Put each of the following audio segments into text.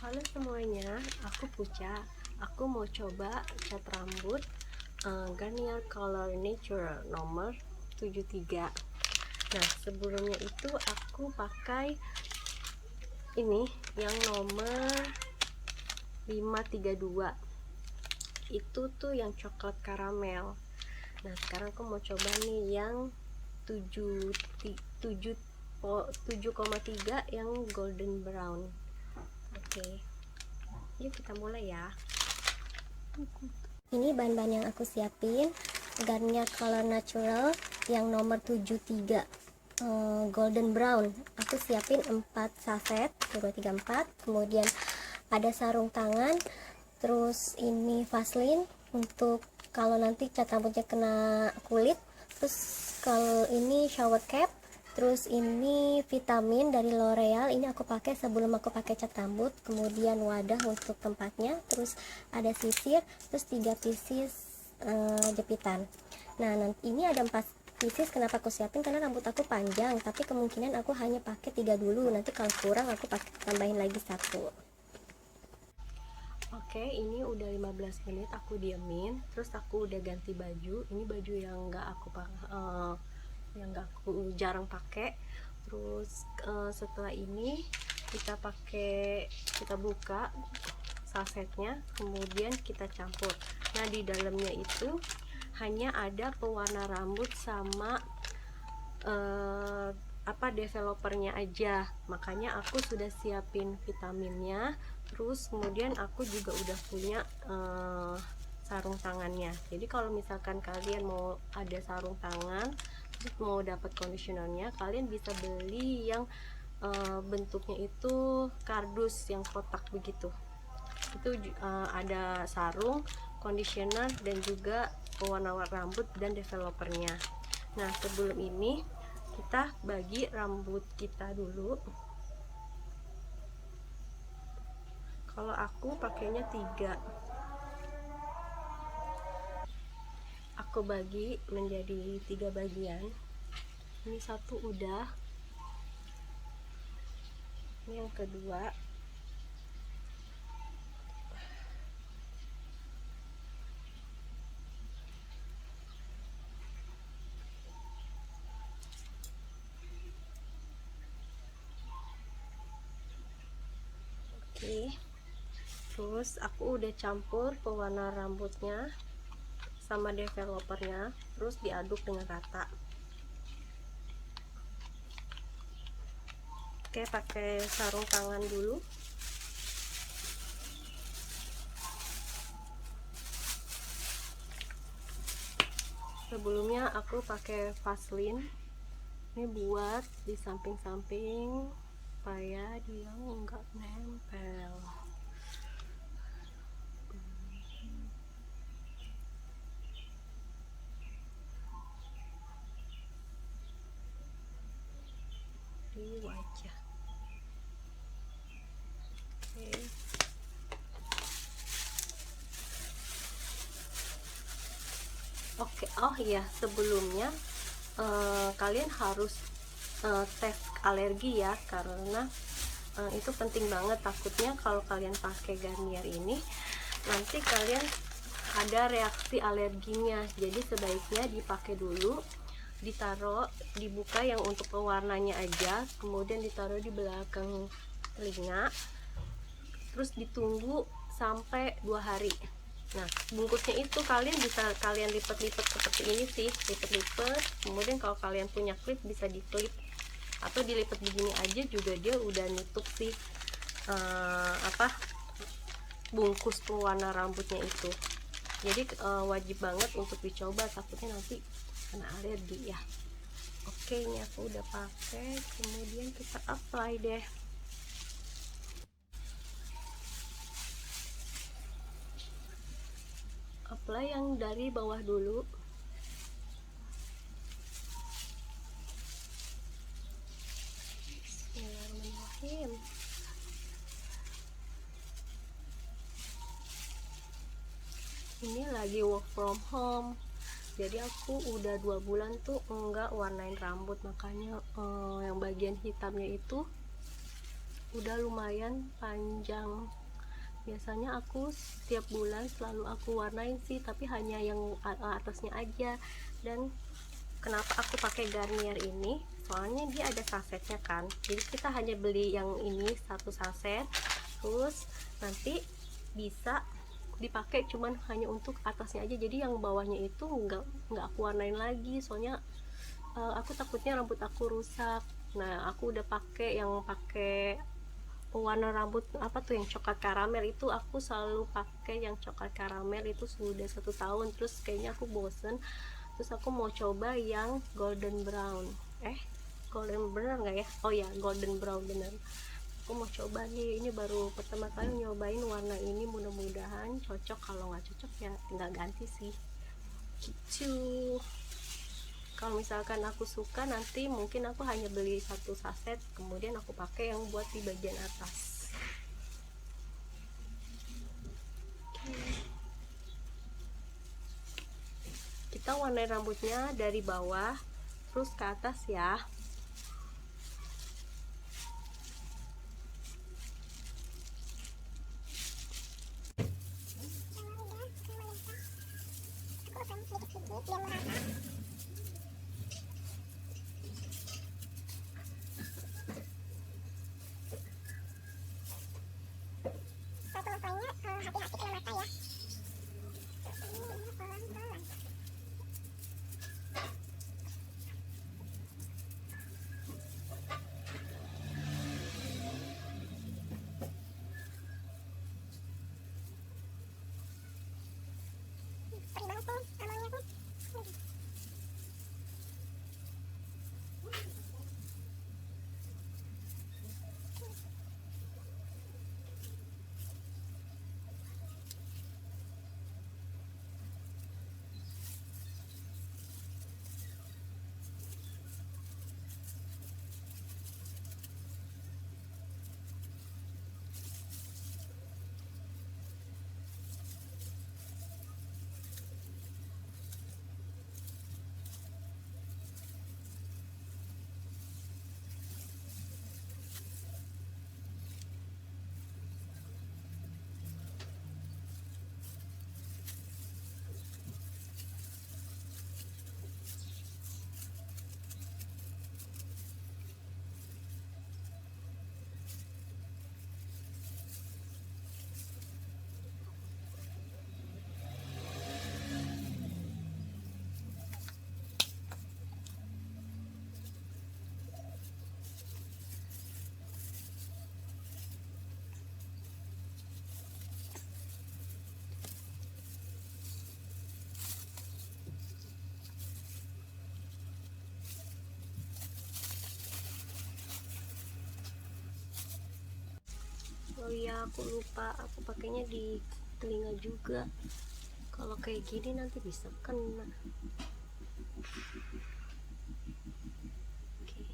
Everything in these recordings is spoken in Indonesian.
Halo semuanya, aku Puca. Aku mau coba cat rambut Garnier Color Natural nomor 73. Nah, sebelumnya itu aku pakai ini yang nomor 532. Itu tuh yang coklat karamel. Nah, sekarang aku mau coba nih yang 7,3 yang golden brown. Oke. Yuk kita mulai ya. Ini bahan-bahan yang aku siapin: Garnier Color Natural yang nomor 73 golden brown. Aku siapin 4 saset, 2, 3, 4. Kemudian ada sarung tangan, terus ini Vaseline untuk kalau nanti cat rambutnya kena kulit. Terus kalau ini shower cap, terus ini vitamin dari L'Oreal, ini aku pakai sebelum aku pakai cat rambut. Kemudian wadah untuk tempatnya, terus ada sisir, terus 3 pieces jepitan. Nah, nanti ini ada 4 pieces. Kenapa aku siapin? Karena rambut aku panjang, tapi kemungkinan aku hanya pakai 3 dulu. Nanti kalau kurang aku tambahin lagi 1. Oke, ini udah 15 menit aku diamin, terus aku udah ganti baju. Ini baju yang nggak aku jarang pakai. Terus setelah ini kita buka sasetnya, kemudian kita campur. Nah, di dalamnya itu hanya ada pewarna rambut sama developernya aja. Makanya aku sudah siapin vitaminnya, terus kemudian aku juga udah punya sarung tangannya. Jadi kalau misalkan kalian mau ada sarung tangan terus mau dapat conditionernya, kalian bisa beli yang bentuknya itu kardus yang kotak begitu. Itu ada sarung, conditioner, dan juga pewarna rambut dan developernya. Nah, sebelum ini kita bagi rambut kita dulu. Kalau aku pakainya 3, aku bagi menjadi 3 bagian. Ini satu udah, ini yang kedua, oke. Terus aku udah campur pewarna rambutnya sama developernya, terus diaduk dengan rata. Oke, pakai sarung tangan dulu. Sebelumnya aku pakai Vaseline ini buat di samping-samping supaya dia enggak nempel. Di wajah. Oke. Oh iya, sebelumnya kalian harus tes alergi ya, karena itu penting banget. Takutnya kalau kalian pakai Garnier ini nanti kalian ada reaksi alerginya. Jadi sebaiknya dipakai dulu, dibuka yang untuk pewarnanya aja, kemudian ditaruh di belakang telinga, terus ditunggu sampai 2 hari. Nah, bungkusnya itu kalian bisa lipat-lipat seperti ini sih, lipat-lipat. Kemudian kalau kalian punya klip bisa diklip atau dilipat begini aja juga, dia udah nutup sih bungkus pewarna rambutnya itu. Jadi wajib banget untuk dicoba, takutnya nanti kena alergi ya. Oke, ini aku udah pakai, kemudian kita apply deh. Apply yang dari bawah dulu. Bismillahirrahmanirrahim. Ini lagi work from home, jadi aku udah 2 bulan tuh enggak warnain rambut, makanya yang bagian hitamnya itu udah lumayan panjang. Biasanya aku setiap bulan selalu aku warnain sih, tapi hanya yang atasnya aja. Dan kenapa aku pakai Garnier ini, soalnya dia ada sasetnya kan, jadi kita hanya beli yang ini satu saset, terus nanti bisa dipakai cuman hanya untuk atasnya aja, jadi yang bawahnya itu nggak aku warnain lagi, soalnya aku takutnya rambut aku rusak. Nah, aku udah pakai warna rambut apa tuh yang coklat karamel, itu aku selalu pakai yang coklat karamel itu sudah 1 tahun, terus kayaknya aku bosen, terus aku mau coba yang golden brown. Golden bener nggak ya? Oh ya, golden brown bener. Aku mau coba nih, ini baru pertama kali nyobain warna ini, mudah-mudahan cocok. Kalau nggak cocok ya tinggal ganti sih gitu. Kalau misalkan aku suka, nanti mungkin aku hanya beli satu saset, kemudian aku pakai yang buat di bagian atas. Kita warnai rambutnya dari bawah terus ke atas ya. Oh iya, aku lupa, aku pakainya di telinga juga. Kalau kayak gini nanti bisa kena. Oke.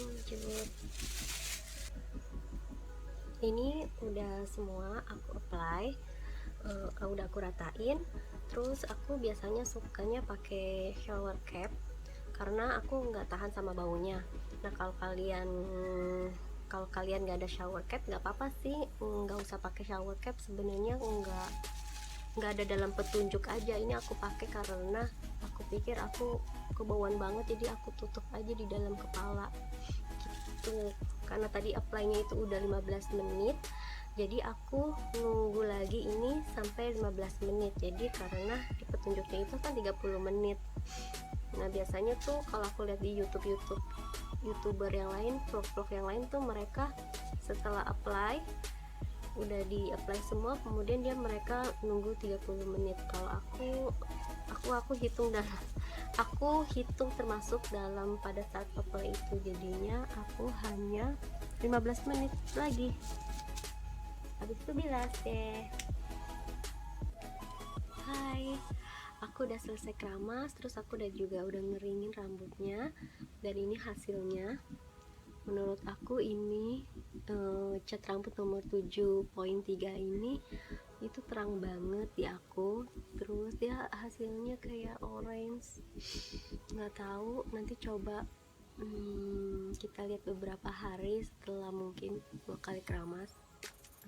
Lanjut. Ini udah semua aku apply, udah aku ratain. Terus aku biasanya sukanya pakai shower cap karena aku nggak tahan sama baunya. Nah, kalau kalian nggak ada shower cap nggak apa-apa sih, nggak usah pakai shower cap, sebenarnya nggak ada dalam petunjuk aja. Ini aku pakai karena aku pikir aku kebauan banget, jadi aku tutup aja di dalam kepala gitu. Karena tadi apply-nya itu udah 15 menit, jadi aku nunggu lagi ini sampai 15 menit. Jadi karena di petunjuknya itu kan 30 menit. Nah, biasanya tuh kalau aku lihat di YouTuber yang lain, vlog-vlog yang lain tuh, mereka setelah apply, udah di apply semua, kemudian mereka nunggu 30 menit. Kalau aku hitung termasuk dalam pada saat apply itu, jadinya aku hanya 15 menit lagi, habis itu bilas deh. Hai, aku udah selesai keramas, terus aku udah ngeringin rambutnya, dan ini hasilnya. menurut aku ini cat rambut nomor 7.3 ini itu terang banget di aku. Terus dia hasilnya kayak orange, nggak tahu, nanti coba kita lihat beberapa hari setelah mungkin 2 kali keramas,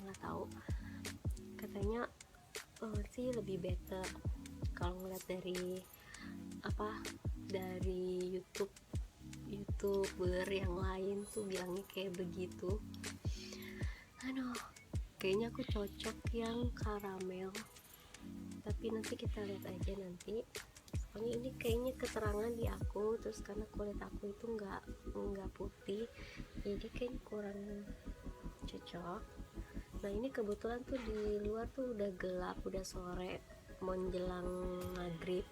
nggak tahu, katanya sih lebih better kalau ngeliat dari dari youtuber yang lain tuh bilangnya kayak begitu. Aduh, kayaknya aku cocok yang karamel, tapi nanti kita lihat aja nanti. Soalnya ini kayaknya keterangan di aku, terus karena kulit aku itu nggak putih, jadi kayaknya kurang cocok. Nah ini kebetulan tuh di luar tuh udah gelap, udah sore menjelang maghrib,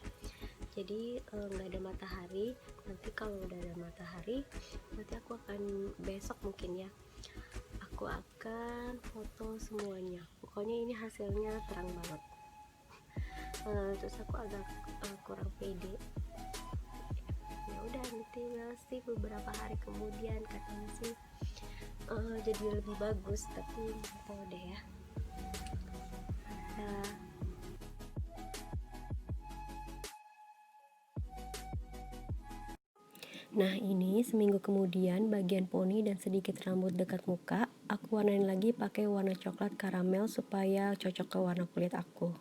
jadi nggak ada matahari. Nanti kalau udah ada matahari, nanti aku akan besok mungkin ya, aku akan foto semuanya. Pokoknya ini hasilnya terang banget. Terus aku agak kurang pede. Ya udah, nanti sih beberapa hari kemudian katanya sih jadi lebih bagus, tapi nggak tahu deh ya. Nah, Nah ini seminggu kemudian bagian poni dan sedikit rambut dekat muka aku warnain lagi pakai warna coklat karamel supaya cocok ke warna kulit aku.